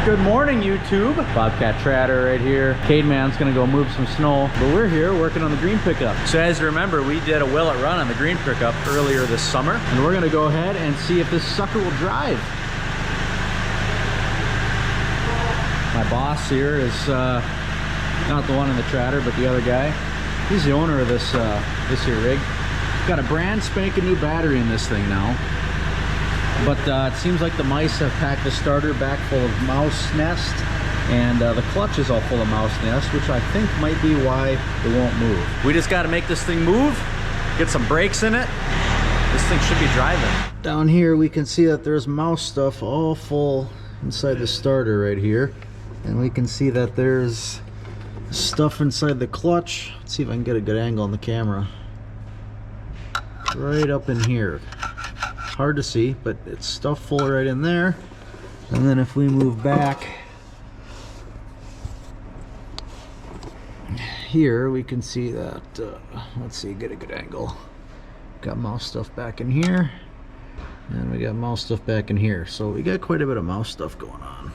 Good morning, YouTube. Bobcat Trader right here. Cademan's gonna go move some snow, but we're here working on the green pickup. So as you remember, we did a will it run on the green pickup earlier this summer, and we're gonna go ahead and see if this sucker will drive. My boss here is not the one in the Trader, but the other guy. He's the owner of this here rig. Got a brand spanking new battery in this thing now. But it seems like the mice have packed the starter back full of mouse nest, and the clutch is all full of mouse nest, which I think might be why it won't move. We just got to make this thing move, get some brakes in it. This thing should be driving. Down here we can see that there's mouse stuff all full inside the starter right here, and we can see that there's stuff inside the clutch. Let's see if I can get a good angle on the camera. Right up in here. Hard to see, but it's stuff full right in there. And then if we move back here, we can see that let's see, get a good angle. Got mouse stuff back in here, and we got mouse stuff back in here, so we got quite a bit of mouse stuff going on.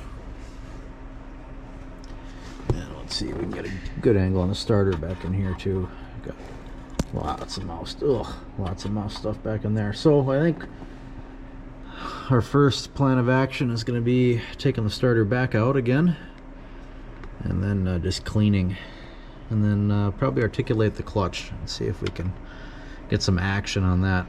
And let's see if we can get a good angle on the starter back in here too. Got lots of mouse, lots of mouse stuff back in there. So I think our first plan of action is going to be taking the starter back out again, and then just cleaning, and then probably articulate the clutch and see if we can get some action on that.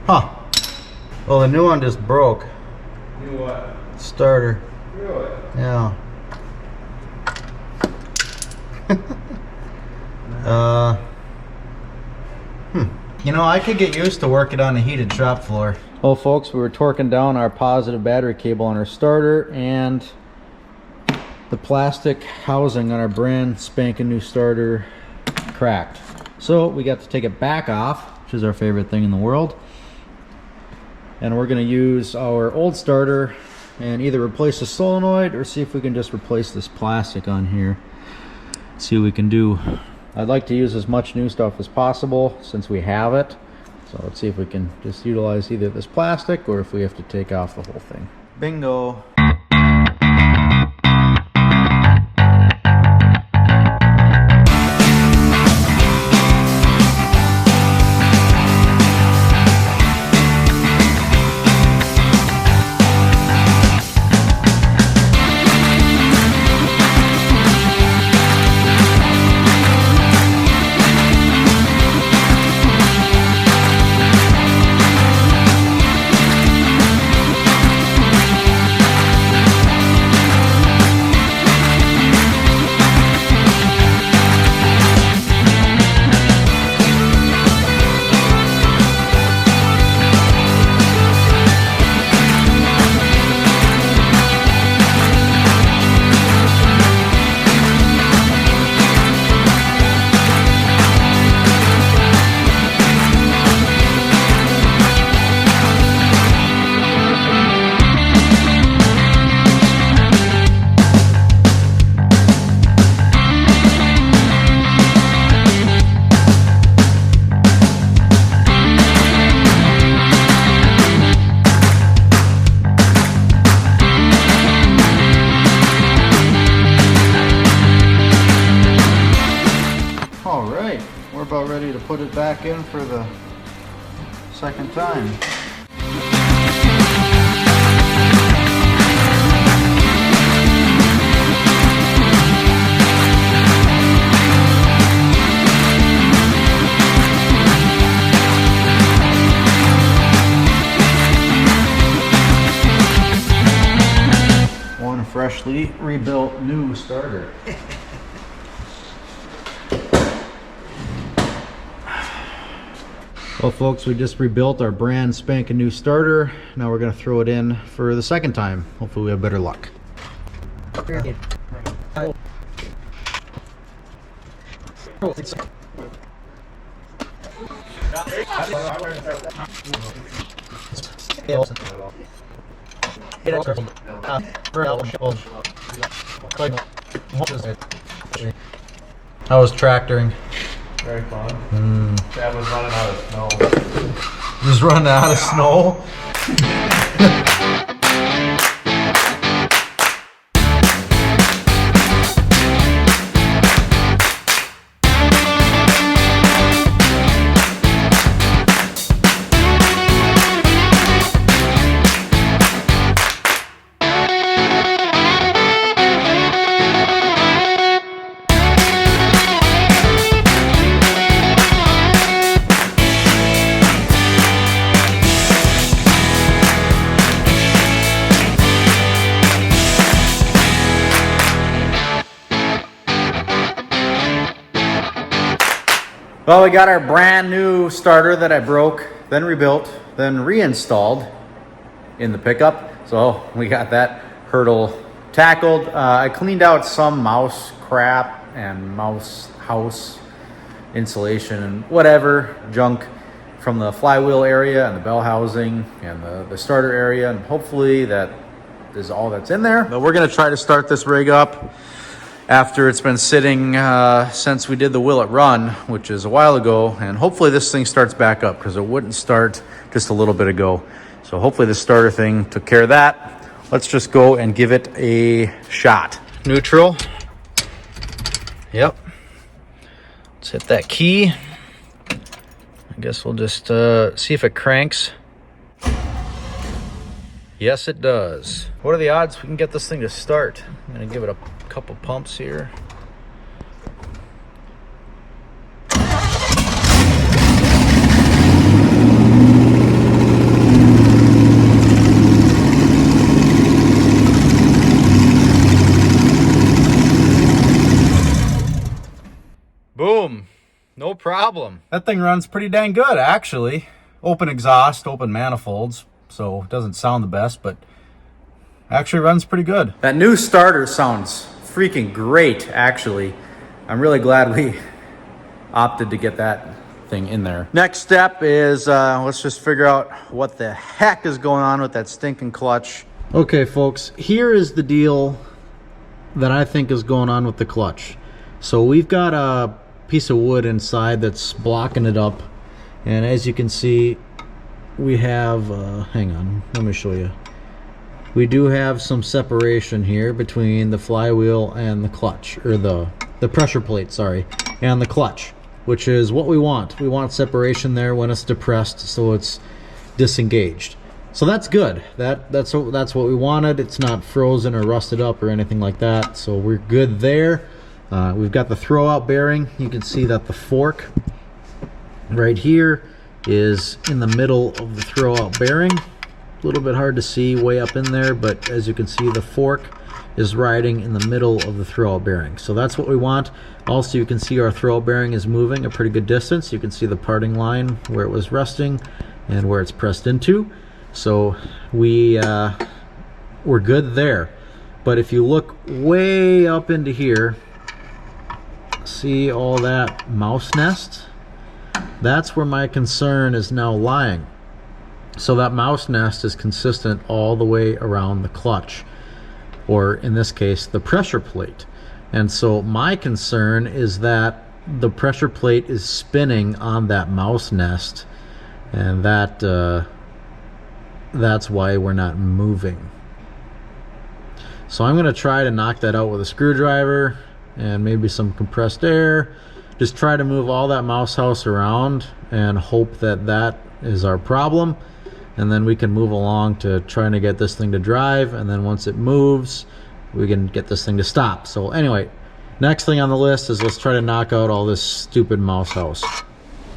Huh. Well, the new one just broke. New what? Starter. Really? Yeah. You know, I could get used to working on a heated shop floor. Well, folks, we were torquing down our positive battery cable on our starter, and the plastic housing on our brand spanking new starter cracked. So we got to take it back off, which is our favorite thing in the world. And we're going to use our old starter and either replace the solenoid or see if we can just replace this plastic on here. See what we can do. I'd like to use as much new stuff as possible since we have it. So let's see if we can just utilize either this plastic or if we have to take off the whole thing. Bingo! about ready to put it back in for the second time. One freshly rebuilt new starter. Well folks, we just rebuilt our brand spanking new starter. Now we're going to throw it in for the second time. Hopefully we have better luck. How was tractoring? Very fun. Dad was running out of snow. Just running out of snow? Well, we got our brand new starter that I broke, then rebuilt, then reinstalled in the pickup. So we got that hurdle tackled. I cleaned out some mouse crap and mouse house insulation and whatever junk from the flywheel area and the bell housing and the starter area, and hopefully that is all that's in there. But we're gonna try to start this rig up after it's been sitting since we did the Will It Run, which is a while ago, and hopefully this thing starts back up because it wouldn't start just a little bit ago. So hopefully this starter thing took care of that. Let's just go and give it a shot. Neutral. Yep. Let's hit that key. I guess we'll just see if it cranks. Yes, it does. What are the odds we can get this thing to start? I'm gonna give it a couple pumps here. Boom. No problem. That thing runs pretty dang good, actually. Open exhaust, open manifolds, so it doesn't sound the best, but actually runs pretty good. That new starter sounds freaking great, actually. I'm really glad we opted to get that thing in there. Next step is let's just figure out what the heck is going on with that stinking clutch. Okay, folks, here is the deal that I think is going on with the clutch. So we've got a piece of wood inside that's blocking it up, and as you can see, we have hang on, let me show you. We do have some separation here between the flywheel and the clutch, or the pressure plate, sorry, and the clutch, which is what we want. We want separation there when it's depressed, so it's disengaged. So that's good. That's what we wanted. It's not frozen or rusted up or anything like that, so we're good there. We've got the throwout bearing. You can see that the fork right here is in the middle of the throwout bearing. A little bit hard to see way up in there, but as you can see, the fork is riding in the middle of the throwout bearing. So that's what we want. Also, you can see our throwout bearing is moving a pretty good distance. You can see the parting line where it was resting and where it's pressed into. So we're good there. But if you look way up into here, see all that mouse nest? That's where my concern is now lying. So that mouse nest is consistent all the way around the clutch, or in this case, the pressure plate. And so my concern is that the pressure plate is spinning on that mouse nest, and that's why we're not moving. So I'm going to try to knock that out with a screwdriver and maybe some compressed air, just try to move all that mouse house around and hope that that is our problem, and then we can move along to trying to get this thing to drive, and then once it moves we can get this thing to stop. So anyway, next thing on the list is let's try to knock out all this stupid mouse house.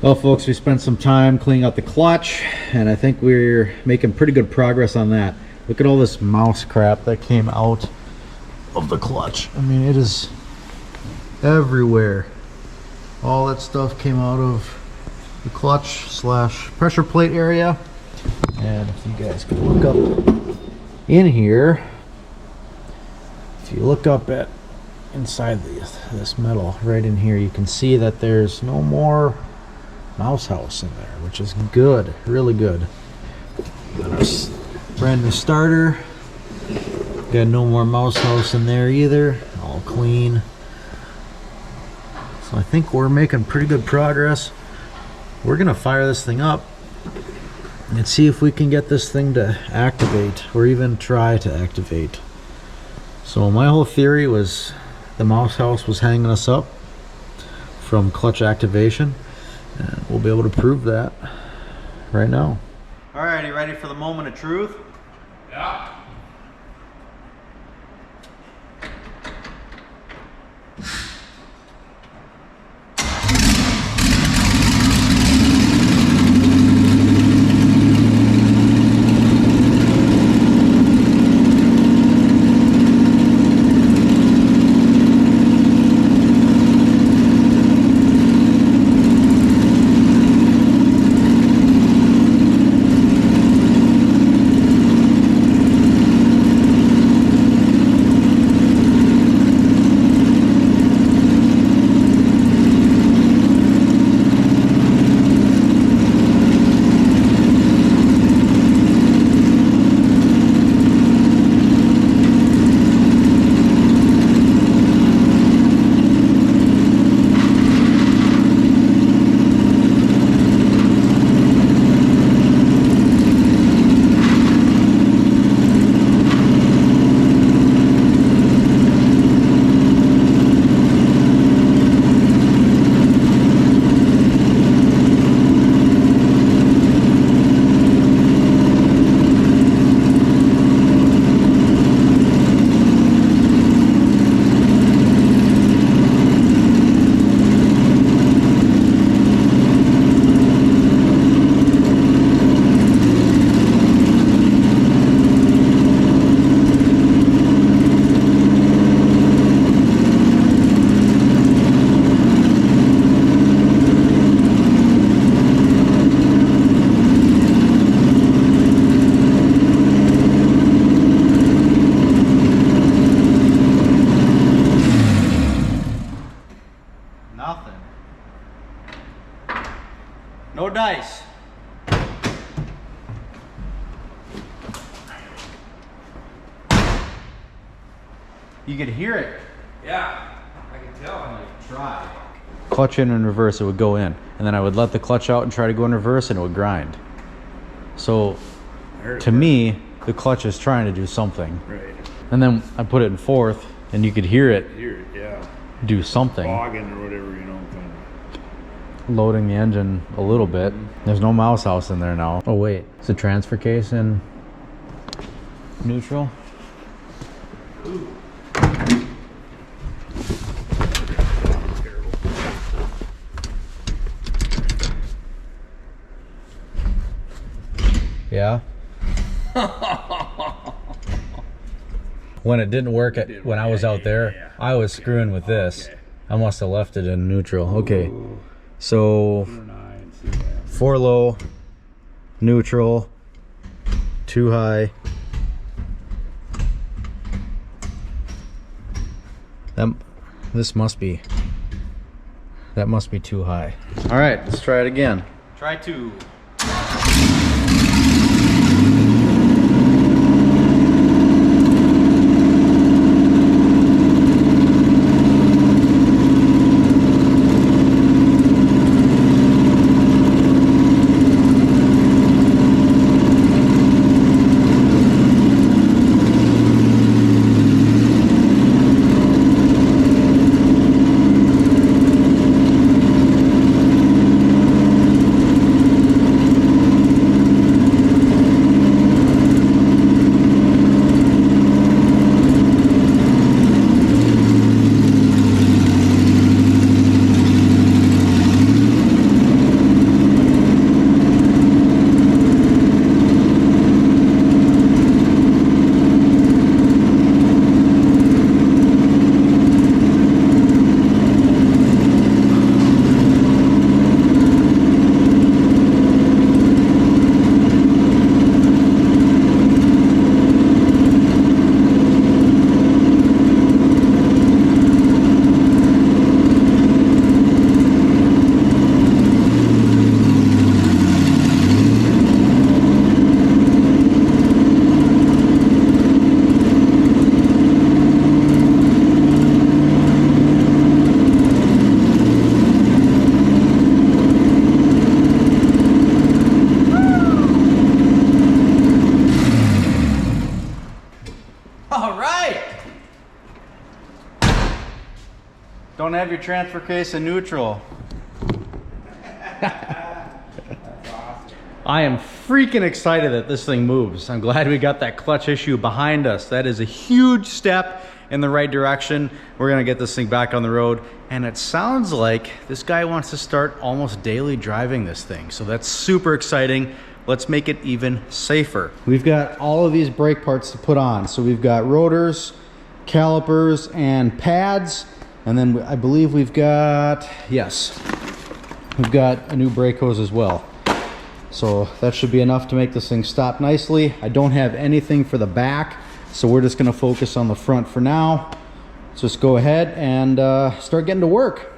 Well folks, we spent some time cleaning out the clutch, and I think we're making pretty good progress on that. Look at all this mouse crap that came out of the clutch. I mean, it is everywhere. All that stuff came out of the clutch slash pressure plate area. And if you guys can look up in here, if you look up at inside this metal right in here, you can see that there's no more mouse house in there, which is good, really good. Got our brand new starter, got no more mouse house in there either, all clean. So I think we're making pretty good progress. We're gonna fire this thing up and see if we can get this thing to activate, or even try to activate. So my whole theory was the mouse house was hanging us up from clutch activation, and we'll be able to prove that right now. All right, you ready for the moment of truth? Yeah. No dice. You could hear it. Yeah, I can tell. I'm like, Try. Clutch in and reverse, it would go in. And then I would let the clutch out and try to go in reverse, and it would grind. So, to me, the clutch is trying to do something. right. And then I put it in fourth, and you could hear it Here, yeah. do something. Bogging or whatever, you know. Kind of. Loading the engine a little bit. There's no mouse house in there now. Oh wait, is the transfer case in neutral? Yeah. When it didn't work when I was out there, I was screwing with this. I must have left it in neutral. Okay. So 4 low, neutral, 2 high. That must be 2 high. All right, let's try it again. Try 2. have your transfer case in neutral. I am freaking excited that this thing moves. I'm glad we got that clutch issue behind us. That is a huge step in the right direction. We're gonna get this thing back on the road, and it sounds like this guy wants to start almost daily driving this thing. So that's super exciting. Let's make it even safer. We've got all of these brake parts to put on. So we've got rotors, calipers, and pads. And then I believe we've got, yes, we've got a new brake hose as well. So that should be enough to make this thing stop nicely. I don't have anything for the back, so we're just gonna focus on the front for now. Let's just go ahead and start getting to work.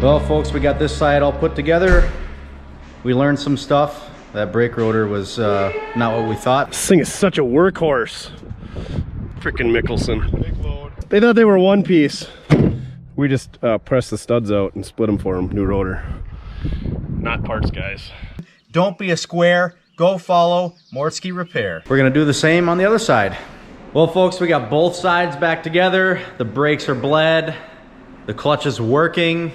Well, folks, we got this side all put together. We learned some stuff. That brake rotor was not what we thought. This thing is such a workhorse. Frickin' Mickelson. Big load. They thought they were one piece. We just pressed the studs out and split them for them. New rotor. Not parts, guys. Don't be a square. Go follow Mortsky Repair. We're gonna do the same on the other side. Well, folks, we got both sides back together. The brakes are bled. The clutch is working.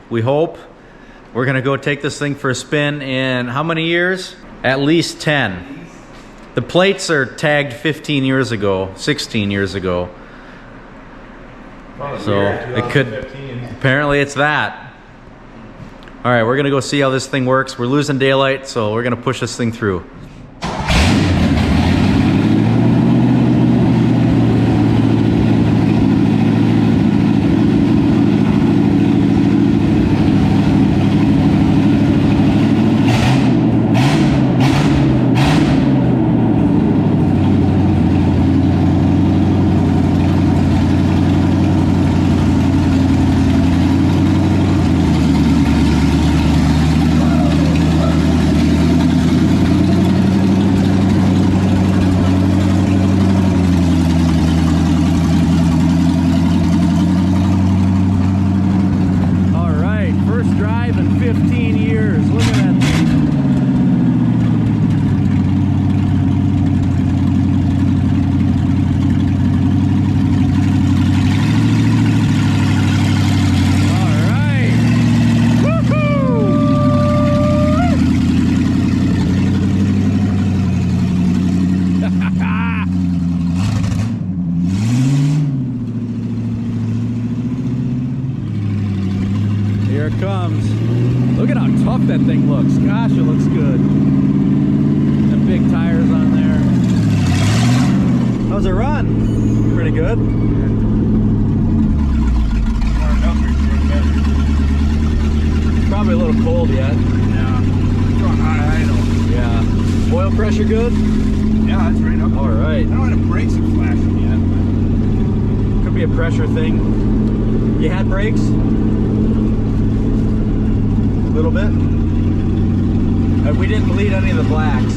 We hope. We're gonna go take this thing for a spin in how many years? At least 10. The plates are tagged 15 years ago, 16 years ago. So it could, apparently it's that. All right, we're gonna go see how this thing works. We're losing daylight, so we're gonna push this thing through. it comes. Look at how tough that thing looks. Gosh, it looks good. And big tires on there. How's it run? Pretty good. Probably a little cold yet. Yeah. I know. Yeah. Oil pressure good? Yeah, it's right up. All right. I don't know the brakes are flashing yet. Could be a pressure thing. You had brakes? A little bit? We didn't bleed any of the blacks.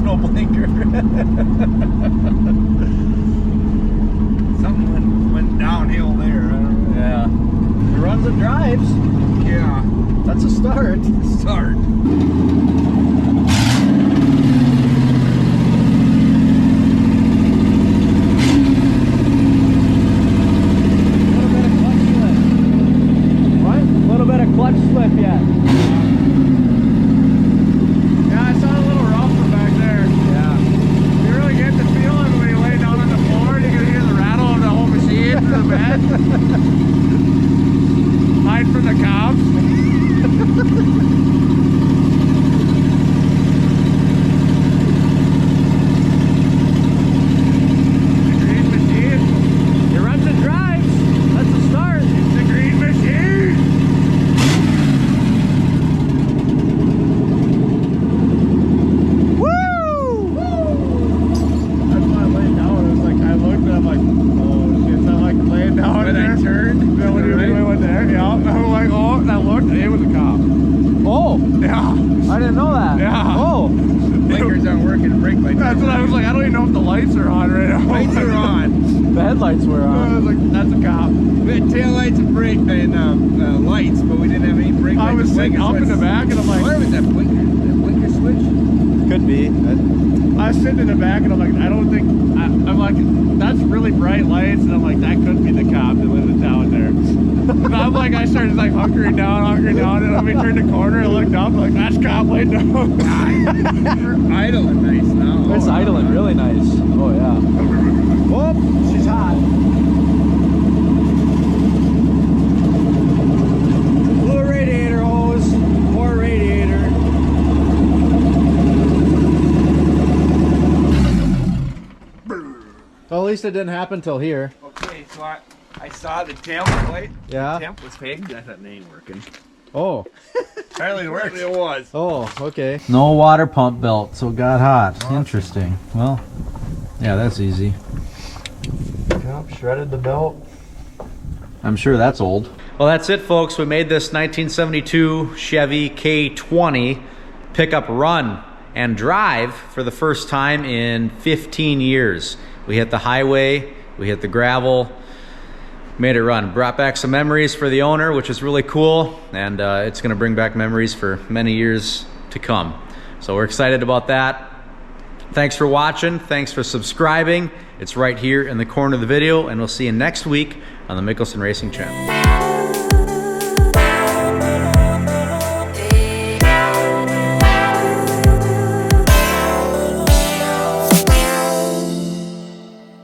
No blinker. Something went downhill there. Yeah. It runs and drives. Yeah. That's a start. Start. A little bit of clutch slip yet. Yeah, I saw a little rough from back there. Yeah. You really get the feeling when you lay down on the floor and you can hear the rattle of the whole machine through the bed. Hide from the cops. I didn't know that. Yeah. Oh. Blinkers aren't working, brake lights. That's what I was like, I don't even know if the lights are on right now. Lights are on. The headlights were on. I was like, that's a cop. We had tail lights and brake and lights, but we didn't have any brake lights. I was sitting up in the back and I'm like, where was that blinker? That blinker switch? Could be. I was sitting in the back and I'm like, I don't think, I'm like, that's really bright lights. And I'm like, that could be the cop that lives in town there. And I'm like, I started like hunkering down. And then we turned the corner and looked up, like, that's cop laid down. We're idling nice now. It's idling really nice. Oh, yeah. Whoop, she's hot. Blue radiator hose, more radiator. Well, at least it didn't happen till here. Okay, so I saw the temp light. Yeah. The temp was fake. I thought it ain't working. Oh. Apparently it worked. It was. Oh, okay. No water pump belt, so it got hot. Awesome. Interesting. Well, yeah, that's easy. Yep, shredded the belt. I'm sure that's old. Well, that's it, folks. We made this 1972 Chevy K20 pickup run and drive for the first time in 15 years. We hit the highway, we hit the gravel, made it run. Brought back some memories for the owner, which is really cool, and it's gonna bring back memories for many years to come. So we're excited about that. Thanks for watching. Thanks for subscribing. It's right here in the corner of the video, and we'll see you next week on the Mickelson Racing Channel.